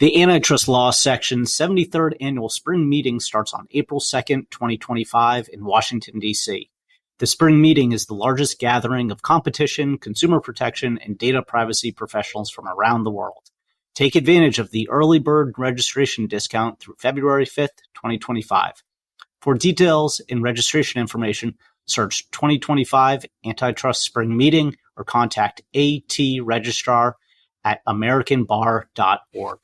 The Antitrust Law Section's 73rd Annual Spring Meeting starts on April 2nd, 2025 in Washington, D.C. The spring meeting is the largest gathering of competition, consumer protection, and data privacy professionals from around the world. Take advantage of the early bird registration discount through February 5th, 2025. For details and registration information, search 2025 Antitrust Spring Meeting or contact AT Registrar at americanbar.org.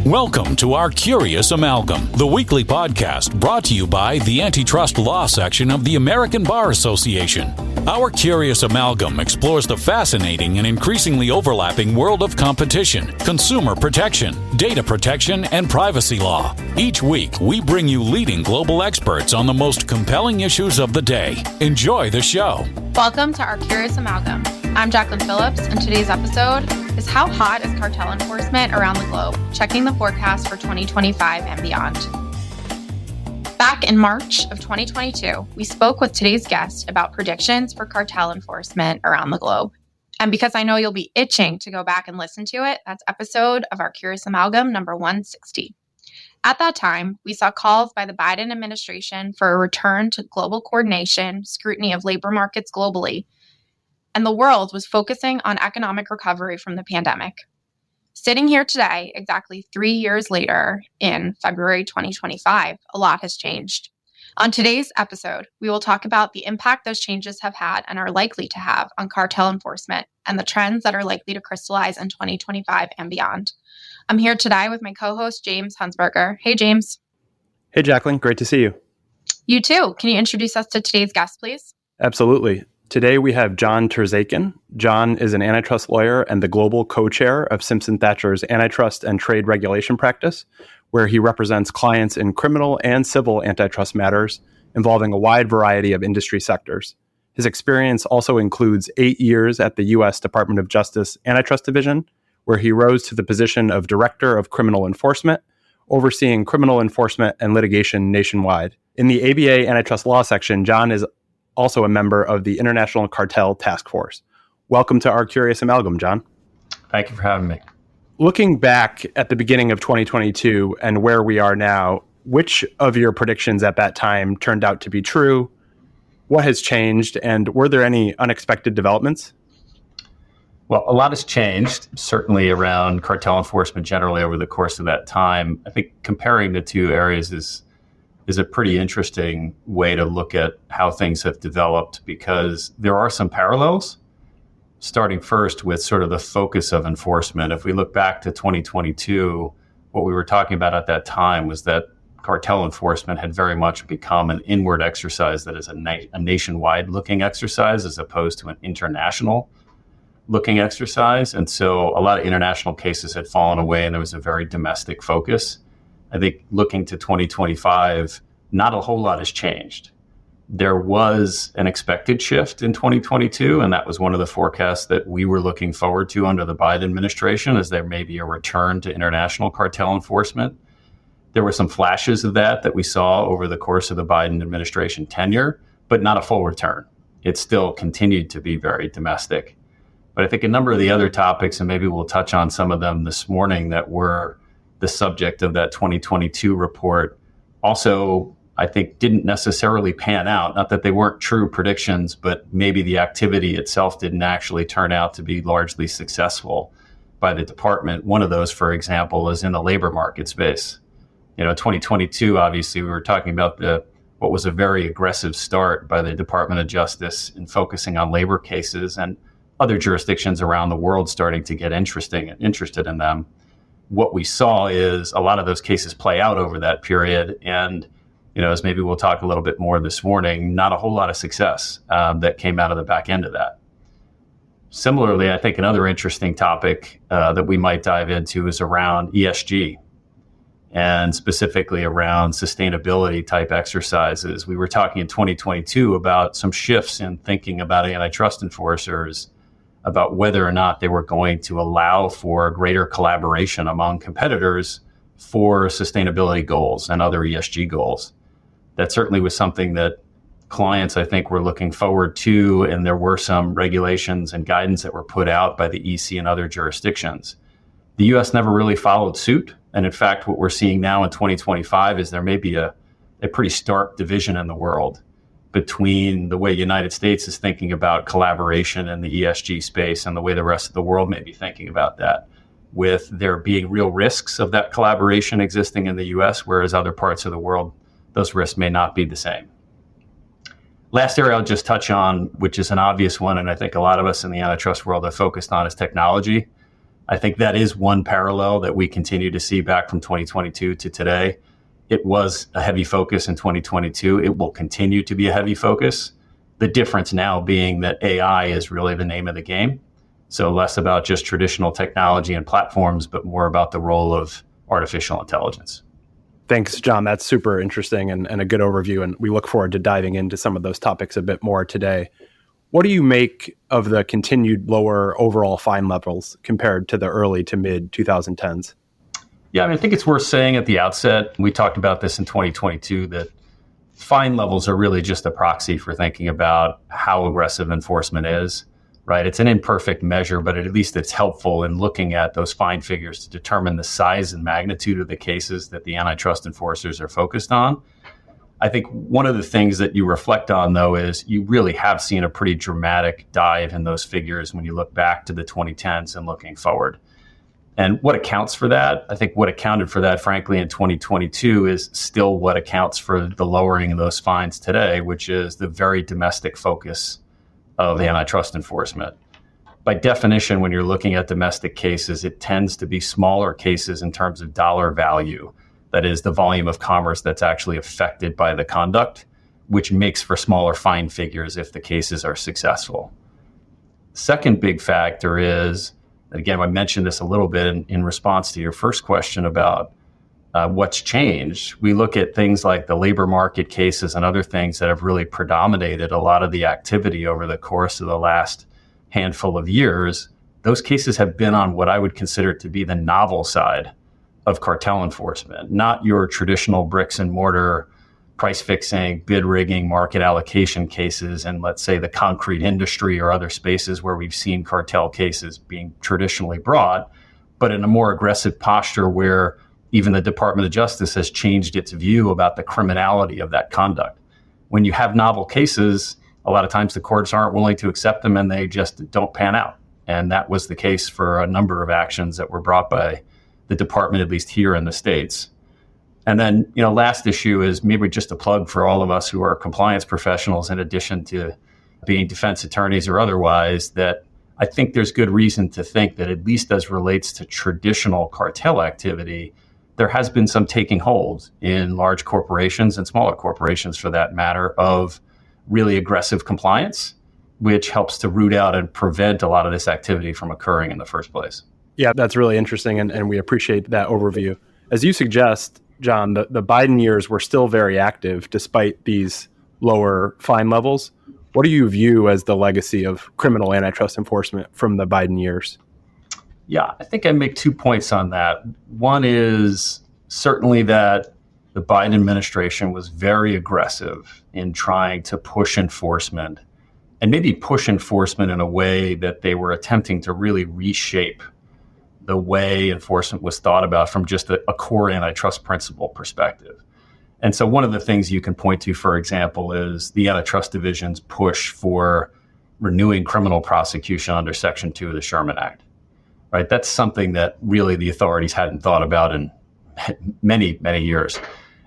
Welcome to our Curious Amalgam, the weekly podcast brought to you by the Antitrust Law Section of the American Bar Association. Our Curious Amalgam explores the fascinating and increasingly overlapping world of competition, consumer protection, data protection, and privacy law. Each week, we bring you leading global experts on the most compelling issues of the day. Enjoy the show. Welcome to our Curious Amalgam. I'm Jaclyn Phillips, and today's episode is how hot is cartel enforcement around the globe, checking the forecast for 2025 and beyond. Back in March of 2022, we spoke with today's guest about predictions for cartel enforcement around the globe. And because I know you'll be itching to go back and listen to it, that's episode of our Curious Amalgam number 160. At that time, we saw calls by the Biden administration for a return to global coordination, scrutiny of labor markets globally, and the world was focusing on economic recovery from the pandemic. Sitting here today, exactly 3 years later, in February 2025, a lot has changed. On today's episode, we will talk about the impact those changes have had and are likely to have on cartel enforcement and the trends that are likely to crystallize in 2025 and beyond. I'm here today with my co-host, James Hunsberger. Hey, James. Hey, Jaclyn. Great to see you. You too. Can you introduce us to today's guest, please? Absolutely. Today we have John Terzaken. John is an antitrust lawyer and the global co-chair of Simpson Thacher's antitrust and trade regulation practice, where he represents clients in criminal and civil antitrust matters involving a wide variety of industry sectors. His experience also includes 8 years at the U.S. Department of Justice Antitrust Division, where he rose to the position of Director of Criminal Enforcement, overseeing criminal enforcement and litigation nationwide. In the ABA Antitrust Law Section, John is also a member of the International Cartel Task Force. Welcome to our Curious Amalgam, John. Thank you for having me. Looking back at the beginning of 2022 and where we are now, which of your predictions at that time turned out to be true? What has changed? And were there any unexpected developments? Well, a lot has changed, certainly around cartel enforcement generally over the course of that time. I think comparing the two areas is a pretty interesting way to look at how things have developed, because there are some parallels, starting first with sort of the focus of enforcement. If we look back to 2022, what we were talking about at that time was that cartel enforcement had very much become an inward exercise that is a nationwide looking exercise as opposed to an international looking exercise. And so a lot of international cases had fallen away and there was a very domestic focus. I think looking to 2025, not a whole lot has changed. There was an expected shift in 2022, and that was one of the forecasts that we were looking forward to under the Biden administration, as there may be a return to international cartel enforcement. There were some flashes of that we saw over the course of the Biden administration tenure, but not a full return. It still continued to be very domestic. But I think a number of the other topics, and maybe we'll touch on some of them this morning, that were the subject of that 2022 report, also, I think, didn't necessarily pan out. Not that they weren't true predictions, but maybe the activity itself didn't actually turn out to be largely successful by the department. One of those, for example, is in the labor market space. 2022, obviously, we were talking about what was a very aggressive start by the Department of Justice in focusing on labor cases, and other jurisdictions around the world starting to get interested in them. What we saw is a lot of those cases play out over that period. And, as maybe we'll talk a little bit more this morning, not a whole lot of success that came out of the back end of that. Similarly, I think another interesting topic that we might dive into is around ESG, and specifically around sustainability type exercises. We were talking in 2022 about some shifts in thinking about antitrust enforcers, about whether or not they were going to allow for greater collaboration among competitors for sustainability goals and other ESG goals. That certainly was something that clients, I think, were looking forward to, and there were some regulations and guidance that were put out by the EC and other jurisdictions. The U.S. never really followed suit. And in fact, what we're seeing now in 2025 is there may be a pretty stark division in the world between the way the United States is thinking about collaboration in the ESG space and the way the rest of the world may be thinking about that, with there being real risks of that collaboration existing in the U.S., whereas other parts of the world, those risks may not be the same. Last area I'll just touch on, which is an obvious one, and I think a lot of us in the antitrust world are focused on, is technology. I think that is one parallel that we continue to see back from 2022 to today. It was a heavy focus in 2022. It will continue to be a heavy focus. The difference now being that AI is really the name of the game. So less about just traditional technology and platforms, but more about the role of artificial intelligence. Thanks, John. That's super interesting and a good overview. And we look forward to diving into some of those topics a bit more today. What do you make of the continued lower overall fine levels compared to the early to mid 2010s? Yeah, I think it's worth saying at the outset, we talked about this in 2022, that fine levels are really just a proxy for thinking about how aggressive enforcement is, right? It's an imperfect measure, but at least it's helpful in looking at those fine figures to determine the size and magnitude of the cases that the antitrust enforcers are focused on. I think one of the things that you reflect on, though, is you really have seen a pretty dramatic dive in those figures when you look back to the 2010s and looking forward. And what accounts for that? I think what accounted for that, frankly, in 2022 is still what accounts for the lowering of those fines today, which is the very domestic focus of antitrust enforcement. By definition, when you're looking at domestic cases, it tends to be smaller cases in terms of dollar value. That is the volume of commerce that's actually affected by the conduct, which makes for smaller fine figures if the cases are successful. Second big factor is, again, I mentioned this a little bit in response to your first question about what's changed. We look at things like the labor market cases and other things that have really predominated a lot of the activity over the course of the last handful of years. Those cases have been on what I would consider to be the novel side of cartel enforcement, not your traditional bricks and mortar price fixing, bid rigging, market allocation cases, and let's say the concrete industry or other spaces where we've seen cartel cases being traditionally brought, but in a more aggressive posture where even the Department of Justice has changed its view about the criminality of that conduct. When you have novel cases, a lot of times the courts aren't willing to accept them and they just don't pan out. And that was the case for a number of actions that were brought by the department, at least here in the States. And then, last issue is maybe just a plug for all of us who are compliance professionals, in addition to being defense attorneys or otherwise, that I think there's good reason to think that at least as relates to traditional cartel activity, there has been some taking hold in large corporations and smaller corporations for that matter of really aggressive compliance, which helps to root out and prevent a lot of this activity from occurring in the first place. Yeah, that's really interesting, and we appreciate that overview. As you suggest, John, the Biden years were still very active despite these lower fine levels. What do you view as the legacy of criminal antitrust enforcement from the Biden years? Yeah, I think I make 2 points on that. One is certainly that the Biden administration was very aggressive in trying to push enforcement, and maybe push enforcement in a way that they were attempting to really reshape the way enforcement was thought about from just a core antitrust principle perspective. And so one of the things you can point to, for example, is the Antitrust Division's push for renewing criminal prosecution under Section 2 of the Sherman Act. Right? That's something that really the authorities hadn't thought about in many, many years,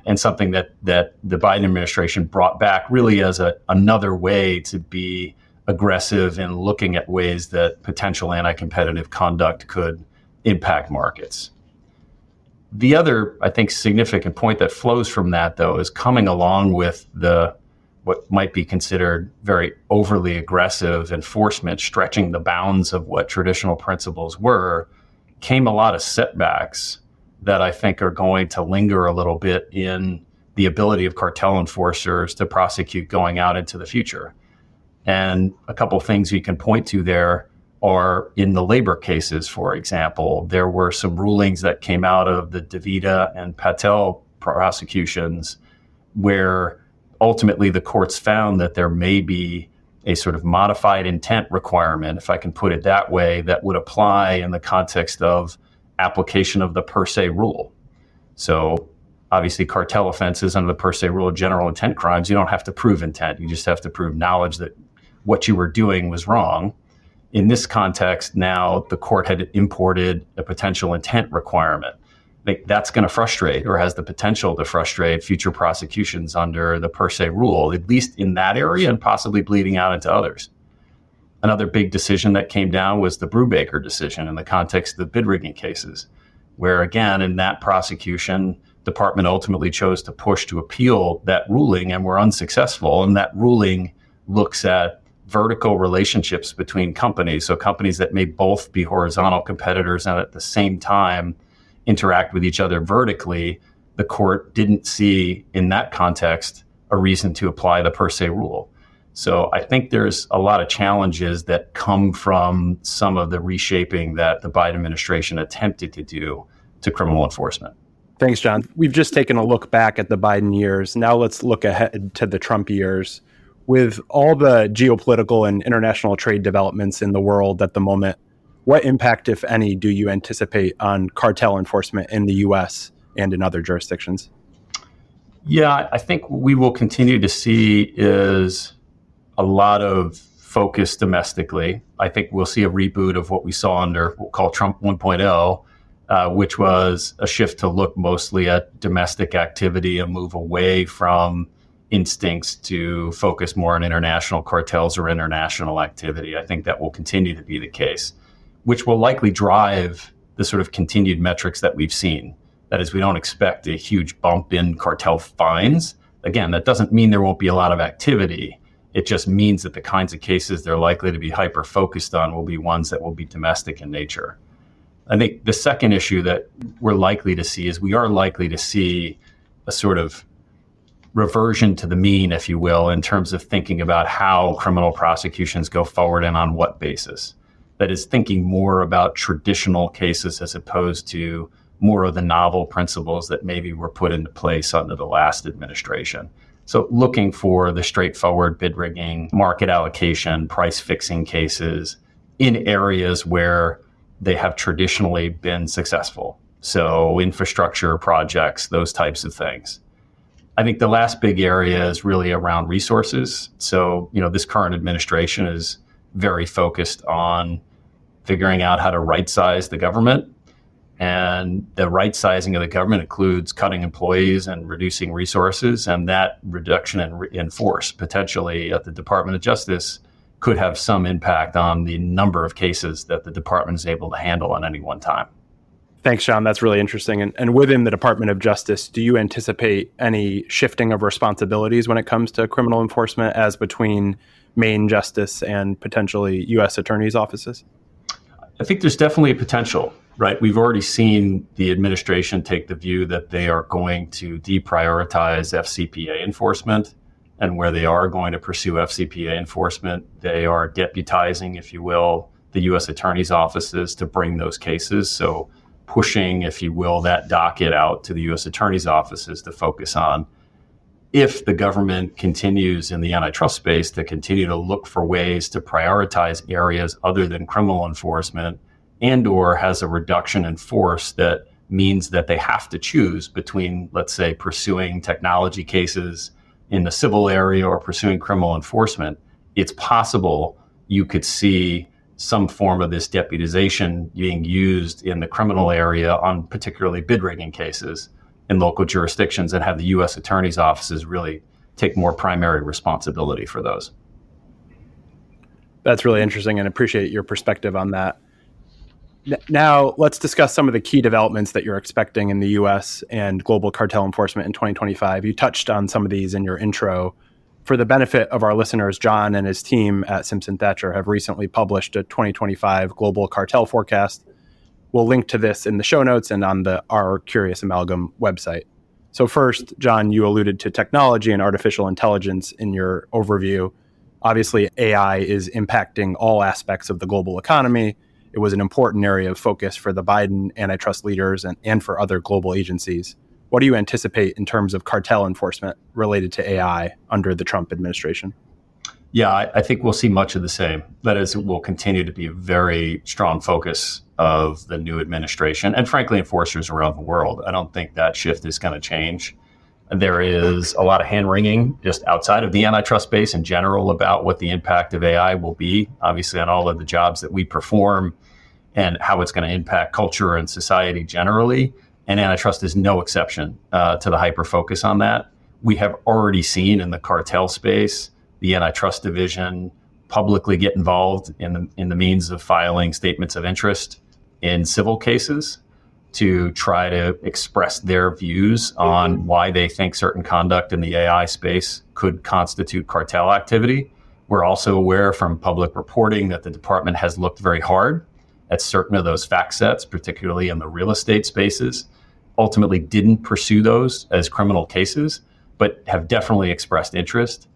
and something that the Biden administration brought back really as another way to be aggressive in looking at ways that potential anti-competitive conduct could impact markets. The other, I think, significant point that flows from that, though, is coming along with what might be considered very overly aggressive enforcement, stretching the bounds of what traditional principles were, came a lot of setbacks that I think are going to linger a little bit in the ability of cartel enforcers to prosecute going out into the future. And a couple of things we can point to there are in the labor cases, for example. There were some rulings that came out of the DeVita and Patel prosecutions where ultimately the courts found that there may be a sort of modified intent requirement, if I can put it that way, that would apply in the context of application of the per se rule. So obviously cartel offenses under the per se rule of general intent crimes, you don't have to prove intent. You just have to prove knowledge that what you were doing was wrong. In this context, now the court had imported a potential intent requirement. That's going to frustrate, or has the potential to frustrate, future prosecutions under the per se rule, at least in that area and possibly bleeding out into others. Another big decision that came down was the Brubaker decision in the context of the bid rigging cases, where again, in that prosecution, the department ultimately chose to push to appeal that ruling and were unsuccessful. And that ruling looks at vertical relationships between companies. So companies that may both be horizontal competitors and at the same time interact with each other vertically. The court didn't see in that context a reason to apply the per se rule. So I think there's a lot of challenges that come from some of the reshaping that the Biden administration attempted to do to criminal enforcement. Thanks, John. We've just taken a look back at the Biden years. Now let's look ahead to the Trump years. With all the geopolitical and international trade developments in the world at the moment, what impact, if any, do you anticipate on cartel enforcement in the U.S. and in other jurisdictions? Yeah, I think what we will continue to see is a lot of focus domestically. I think we'll see a reboot of what we saw under what we'll call Trump 1.0, which was a shift to look mostly at domestic activity and move away from instincts to focus more on international cartels or international activity. I think that will continue to be the case, which will likely drive the sort of continued metrics that we've seen. That is, we don't expect a huge bump in cartel fines. Again, that doesn't mean there won't be a lot of activity. It just means that the kinds of cases they're likely to be hyper-focused on will be ones that will be domestic in nature. I think the second issue that we're likely to see is we are likely to see a sort of reversion to the mean, if you will, in terms of thinking about how criminal prosecutions go forward and on what basis. That is, thinking more about traditional cases as opposed to more of the novel principles that maybe were put into place under the last administration. So looking for the straightforward bid rigging, market allocation, price fixing cases in areas where they have traditionally been successful. So infrastructure projects, those types of things. I think the last big area is really around resources. So, this current administration is very focused on figuring out how to right-size the government. And the right-sizing of the government includes cutting employees and reducing resources. And that reduction in force, potentially at the Department of Justice, could have some impact on the number of cases that the department is able to handle at any one time. Thanks, Sean. That's really interesting. And within the Department of Justice, do you anticipate any shifting of responsibilities when it comes to criminal enforcement as between Main Justice and potentially U.S. attorneys' offices? I think there's definitely a potential, right? We've already seen the administration take the view that they are going to deprioritize FCPA enforcement. And where they are going to pursue FCPA enforcement, they are deputizing, if you will, the U.S. attorneys' offices to bring those cases. So pushing, if you will, that docket out to the U.S. attorney's offices to focus on. If the government continues in the antitrust space to continue to look for ways to prioritize areas other than criminal enforcement and or has a reduction in force that means that they have to choose between, let's say, pursuing technology cases in the civil area or pursuing criminal enforcement, it's possible you could see some form of this deputization being used in the criminal area on particularly bid rigging cases in local jurisdictions and have the U.S. attorney's offices really take more primary responsibility for those. That's really interesting and appreciate your perspective on that. Now, let's discuss some of the key developments that you're expecting in the U.S. and global cartel enforcement in 2025. You touched on some of these in your intro. For the benefit of our listeners, John and his team at Simpson Thacher have recently published a 2025 global cartel forecast. We'll link to this in the show notes and on our Curious Amalgam website. So first, John, you alluded to technology and artificial intelligence in your overview. Obviously, AI is impacting all aspects of the global economy. It was an important area of focus for the Biden antitrust leaders and for other global agencies. What do you anticipate in terms of cartel enforcement related to AI under the Trump administration? Yeah, I think we'll see much of the same. That is, it will continue to be a very strong focus of the new administration and, frankly, enforcers around the world. I don't think that shift is going to change. There is a lot of hand-wringing just outside of the antitrust space in general about what the impact of AI will be, obviously, on all of the jobs that we perform and how it's going to impact culture and society generally. And antitrust is no exception to the hyper-focus on that. We have already seen in the cartel space the antitrust division publicly get involved in the means of filing statements of interest in civil cases to try to express their views on why they think certain conduct in the AI space could constitute cartel activity. We're also aware from public reporting that the department has looked very hard at certain of those fact sets, particularly in the real estate spaces, ultimately didn't pursue those as criminal cases, but have definitely expressed interest.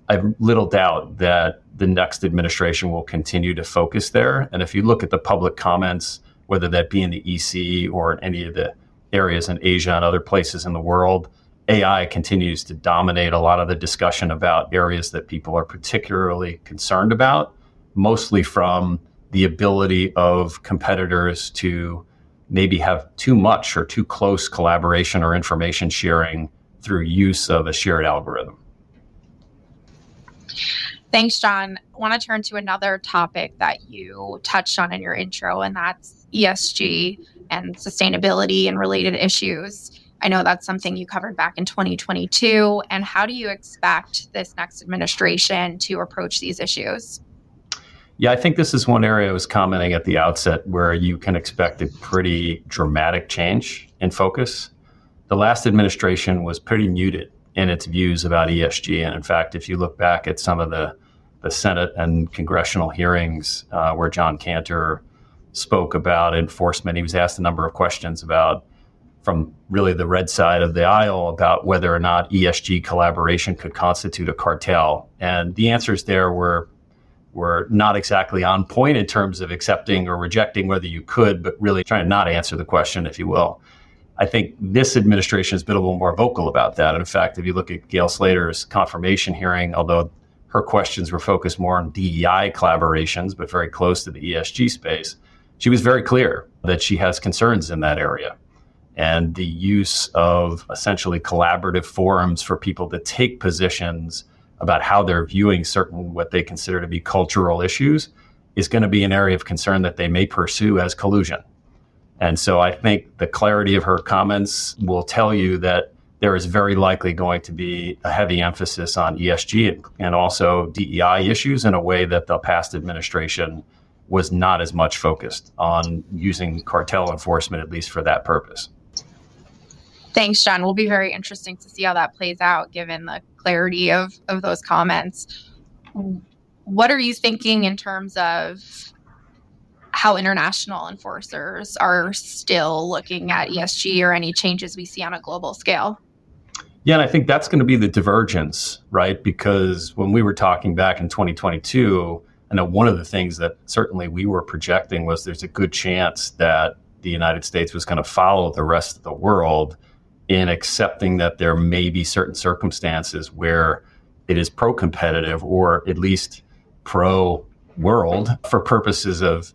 I have little doubt that the next administration will continue to focus there. And if you look at the public comments, whether that be in the EC or in any of the areas in Asia and other places in the world, AI continues to dominate a lot of the discussion about areas that people are particularly concerned about, mostly from the ability of competitors to maybe have too much or too close collaboration or information sharing through use of a shared algorithm. Thanks, John. I want to turn to another topic that you touched on in your intro, and that's ESG and sustainability and related issues. I know that's something you covered back in 2022. And how do you expect this next administration to approach these issues? Yeah, I think this is one area I was commenting at the outset where you can expect a pretty dramatic change in focus. The last administration was pretty muted in its views about ESG. And in fact, if you look back at some of the Senate and congressional hearings where John Cantor spoke about enforcement, he was asked a number of questions about, from really the red side of the aisle, about whether or not ESG collaboration could constitute a cartel. And the answers there were not exactly on point in terms of accepting or rejecting whether you could, but really trying to not answer the question, if you will. I think this administration has been a little more vocal about that. And in fact, if you look at Gail Slater's confirmation hearing, although her questions were focused more on DEI collaborations, but very close to the ESG space, she was very clear that she has concerns in that area. And the use of essentially collaborative forums for people to take positions about how they're viewing certain what they consider to be cultural issues is going to be an area of concern that they may pursue as collusion. And so I think the clarity of her comments will tell you that there is very likely going to be a heavy emphasis on ESG and also DEI issues in a way that the past administration was not as much focused on using cartel enforcement, at least for that purpose. Thanks, John. Will be very interesting to see how that plays out, given the clarity of those comments. What are you thinking in terms of how international enforcers are still looking at ESG or any changes we see on a global scale? Yeah, and I think that's going to be the divergence, right? Because when we were talking back in 2022, I know one of the things that certainly we were projecting was there's a good chance that the United States was going to follow the rest of the world in accepting that there may be certain circumstances where it is pro-competitive or at least pro-world for purposes of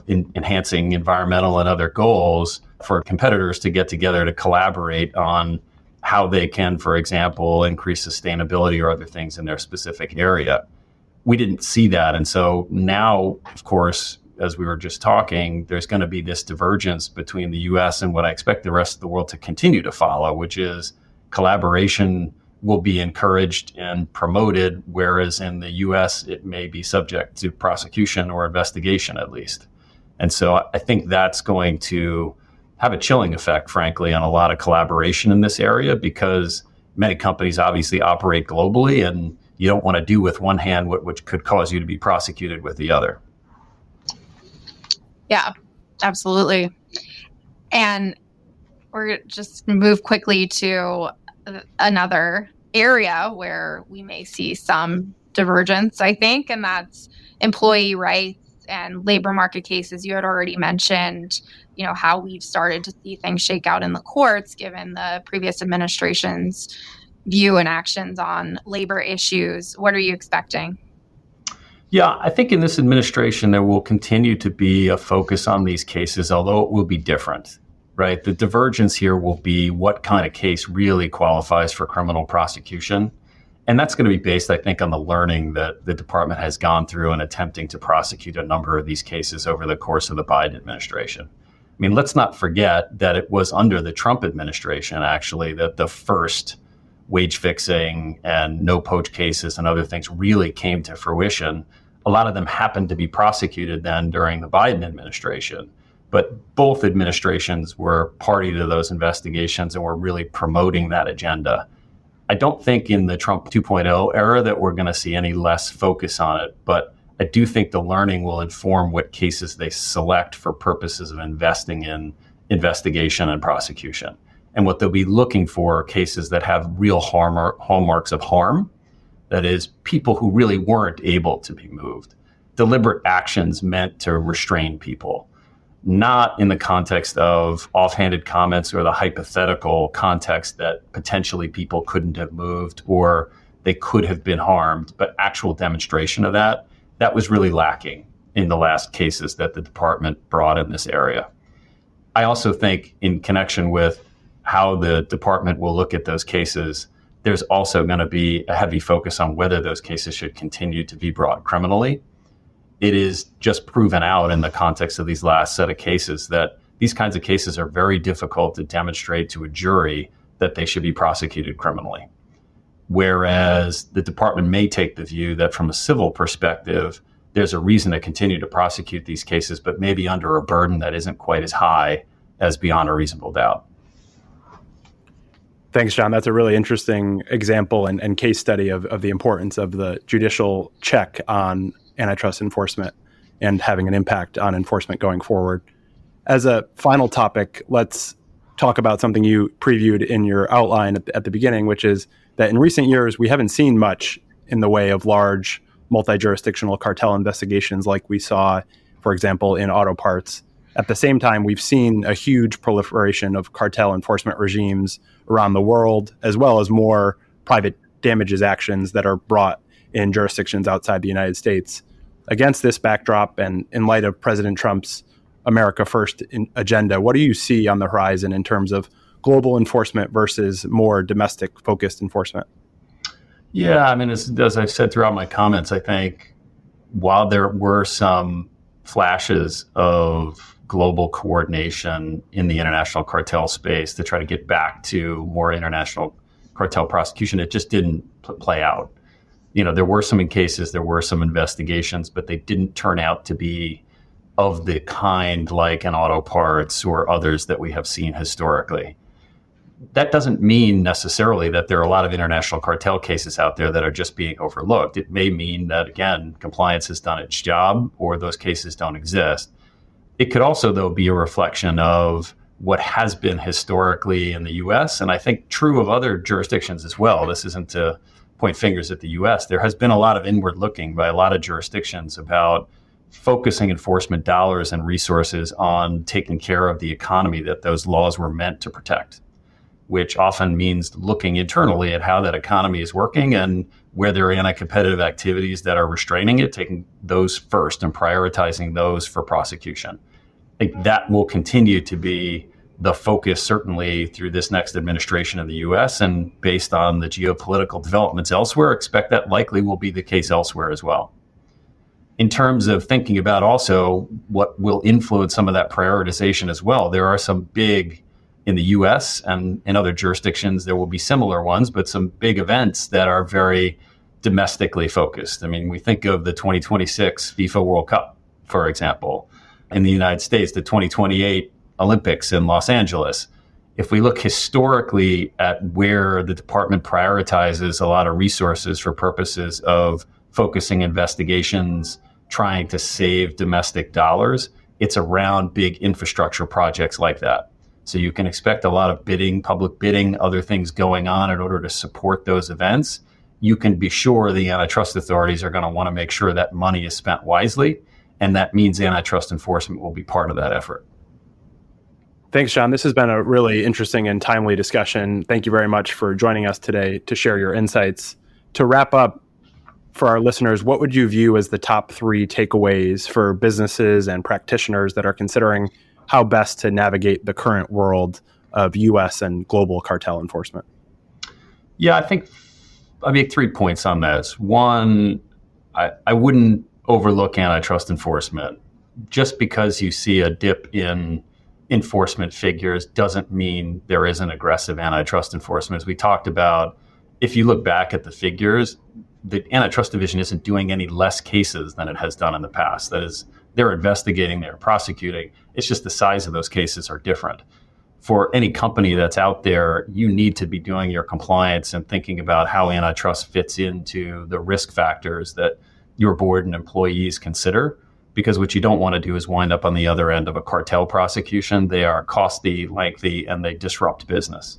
enhancing environmental and other goals for competitors to get together to collaborate on how they can, for example, increase sustainability or other things in their specific area. We didn't see that. And so now, of course, as we were just talking, there's going to be this divergence between the US and what I expect the rest of the world to continue to follow, which is collaboration will be encouraged and promoted, whereas in the US, it may be subject to prosecution or investigation at least. And so I think that's going to have a chilling effect, frankly, on a lot of collaboration in this area, because many companies obviously operate globally, and you don't want to do with one hand which could cause you to be prosecuted with the other. Yeah, absolutely. And we're just move quickly to another area where we may see some divergence, I think, and that's employee rights and labor market cases. You had already mentioned, how we've started to see things shake out in the courts given the previous administration's view and actions on labor issues. What are you expecting? Yeah, I think in this administration, there will continue to be a focus on these cases, although it will be different, right? The divergence here will be what kind of case really qualifies for criminal prosecution. And that's going to be based, I think, on the learning that the department has gone through in attempting to prosecute a number of these cases over the course of the Biden administration. I mean, let's not forget that it was under the Trump administration, actually, that the first wage fixing and no poach cases and other things really came to fruition. A lot of them happened to be prosecuted then during the Biden administration. But both administrations were party to those investigations and were really promoting that agenda. I don't think in the Trump 2.0 era that we're going to see any less focus on it, but I do think the learning will inform what cases they select for purposes of investing in investigation and prosecution. And what they'll be looking for are cases that have real hallmarks of harm, that is, people who really weren't able to be moved, deliberate actions meant to restrain people, not in the context of offhanded comments or the hypothetical context that potentially people couldn't have moved or they could have been harmed, but actual demonstration of that was really lacking in the last cases that the department brought in this area. I also think in connection with how the department will look at those cases, there's also going to be a heavy focus on whether those cases should continue to be brought criminally. It is just proven out in the context of these last set of cases that these kinds of cases are very difficult to demonstrate to a jury that they should be prosecuted criminally. Whereas the department may take the view that from a civil perspective, there's a reason to continue to prosecute these cases, but maybe under a burden that isn't quite as high as beyond a reasonable doubt. Thanks, John. That's a really interesting example and case study of the importance of the judicial check on antitrust enforcement and having an impact on enforcement going forward. As a final topic, let's talk about something you previewed in your outline at the beginning, which is that in recent years, we haven't seen much in the way of large multi-jurisdictional cartel investigations like we saw, for example, in auto parts. At the same time, we've seen a huge proliferation of cartel enforcement regimes around the world, as well as more private damages actions that are brought in jurisdictions outside the United States. Against this backdrop and in light of President Trump's America First agenda, what do you see on the horizon in terms of global enforcement versus more domestic focused enforcement? Yeah, I mean, as I've said throughout my comments, I think while there were some flashes of global coordination in the international cartel space to try to get back to more international cartel prosecution, it just didn't play out. There were some cases, there were some investigations, but they didn't turn out to be of the kind like in auto parts or others that we have seen historically. That doesn't mean necessarily that there are a lot of international cartel cases out there that are just being overlooked. It may mean that, again, compliance has done its job or those cases don't exist. It could also, though, be a reflection of what has been historically in the U.S., and I think true of other jurisdictions as well. This isn't to point fingers at the U.S. There has been a lot of inward looking by a lot of jurisdictions about focusing enforcement dollars and resources on taking care of the economy that those laws were meant to protect, which often means looking internally at how that economy is working and where there are anti-competitive activities that are restraining it, taking those first and prioritizing those for prosecution. I think that will continue to be the focus, certainly through this next administration of the U.S. And based on the geopolitical developments elsewhere, expect that likely will be the case elsewhere as well. In terms of thinking about also what will influence some of that prioritization as well, there are some big, in the U.S. and in other jurisdictions, there will be similar ones, but some big events that are very domestically focused. I mean, we think of the 2026 FIFA World Cup, for example, in the United States, the 2028 Olympics in Los Angeles. If we look historically at where the department prioritizes a lot of resources for purposes of focusing investigations, trying to save domestic dollars, it's around big infrastructure projects like that. So you can expect a lot of bidding, public bidding, other things going on in order to support those events. You can be sure the antitrust authorities are going to want to make sure that money is spent wisely And that means antitrust enforcement will be part of that effort. Thanks, John. This has been a really interesting and timely discussion. Thank you very much for joining us today to share your insights. To wrap up, for our listeners, what would you view as the top 3 takeaways for businesses and practitioners that are considering how best to navigate the current world of U.S. and global cartel enforcement? Yeah, I think I'll make 3 points on this. One, I wouldn't overlook antitrust enforcement. Just because you see a dip in enforcement figures doesn't mean there isn't aggressive antitrust enforcement. As we talked about, if you look back at the figures, the antitrust division isn't doing any less cases than it has done in the past. That is, they're investigating, they're prosecuting. It's just the size of those cases are different. For any company that's out there, you need to be doing your compliance and thinking about how antitrust fits into the risk factors that your board and employees consider. Because what you don't want to do is wind up on the other end of a cartel prosecution. They are costly, lengthy, and they disrupt business.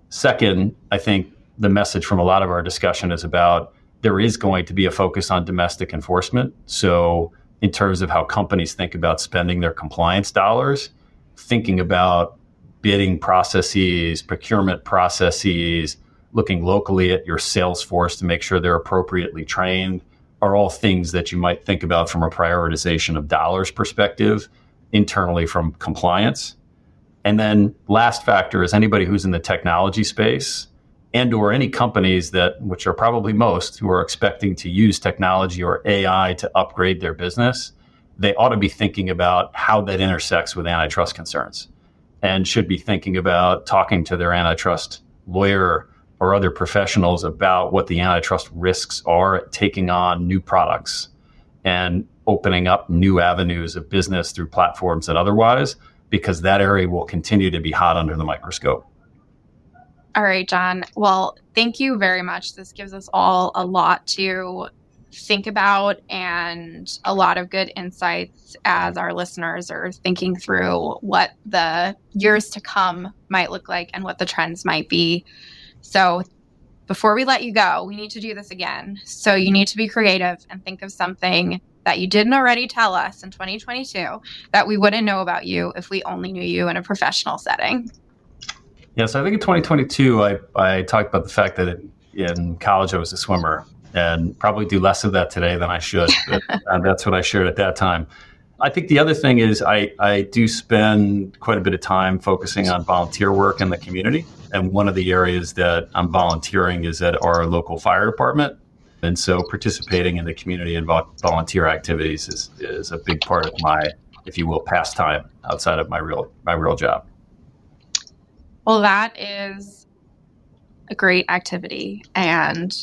Second, I think the message from a lot of our discussion is about there is going to be a focus on domestic enforcement. So in terms of how companies think about spending their compliance dollars, thinking about bidding processes, procurement processes, looking locally at your sales force to make sure they're appropriately trained, are all things that you might think about from a prioritization of dollars perspective internally from compliance. And then last factor is anybody who's in the technology space and or any companies that, which are probably most, who are expecting to use technology or AI to upgrade their business, they ought to be thinking about how that intersects with antitrust concerns and should be thinking about talking to their antitrust lawyer or other professionals about what the antitrust risks are at taking on new products and opening up new avenues of business through platforms and otherwise, because that area will continue to be hot under the microscope. All right, John. Well, thank you very much. This gives us all a lot to think about and a lot of good insights as our listeners are thinking through what the years to come might look like and what the trends might be. So before we let you go, we need to do this again. So you need to be creative and think of something that you didn't already tell us in 2022 that we wouldn't know about you if we only knew you in a professional setting. Yes, I think in 2022, I talked about the fact that in college I was a swimmer and probably do less of that today than I should. But that's what I shared at that time. I think the other thing is I do spend quite a bit of time focusing on volunteer work in the community. And one of the areas that I'm volunteering is at our local fire department. And so participating in the community and volunteer activities is a big part of my, if you will, pastime outside of my real job. Well, that is a great activity. And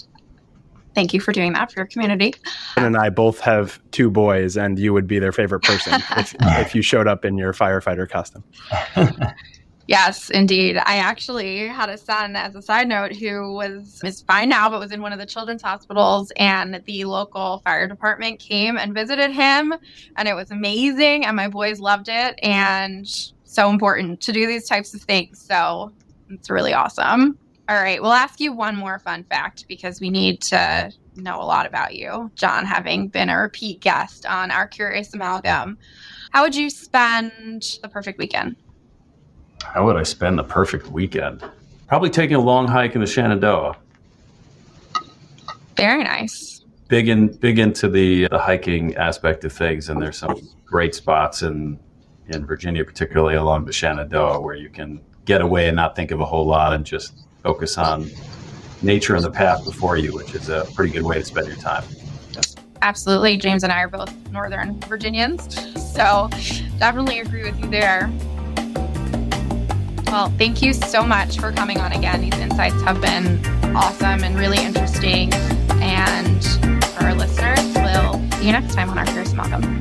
thank you for doing that for your community. And I both have 2 boys, and you would be their favorite person if you showed up in your firefighter costume. Yes, indeed. I actually had a son, as a side note, who is fine now, but was in one of the children's hospitals, and the local fire department came and visited him, and it was amazing, and my boys loved it, and so important to do these types of things. So it's really awesome. All right, we'll ask you one more fun fact because we need to know a lot about you, John, having been a repeat guest on our Curious Amalgam. How would you spend the perfect weekend? How would I spend the perfect weekend? Probably taking a long hike in the Shenandoah. Very nice. Big into the hiking aspect of things, and there's some great spots in Virginia, particularly along the Shenandoah, where you can get away and not think of a whole lot and just focus on nature and the path before you, which is a pretty good way to spend your time. Absolutely. James and I are both Northern Virginians, so definitely agree with you there. Well, thank you so much for coming on again. These insights have been awesome and really interesting. And for our listeners, we'll see you next time on our Curious Amalgam.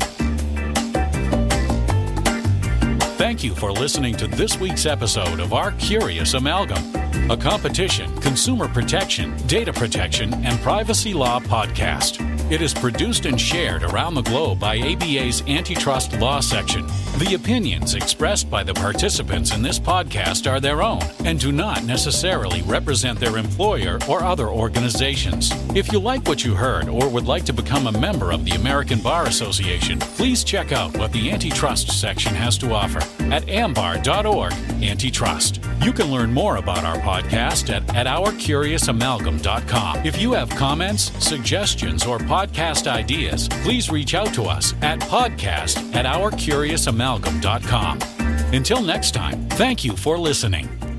Thank you for listening to this week's episode of our Curious Amalgam, a competition, consumer protection, data protection, and privacy law podcast. It is produced and shared around the globe by ABA's Antitrust Law Section. The opinions expressed by the participants in this podcast are their own and do not necessarily represent their employer or other organizations. If you like what you heard or would like to become a member of the American Bar Association, please check out what the Antitrust section has to offer at ambar.org/antitrust. You can learn more about our podcast at ourcuriousamalgam.com. If you have comments, suggestions, or podcast ideas, please reach out to us at podcast@ourcuriousamalgam.com. Until next time, thank you for listening.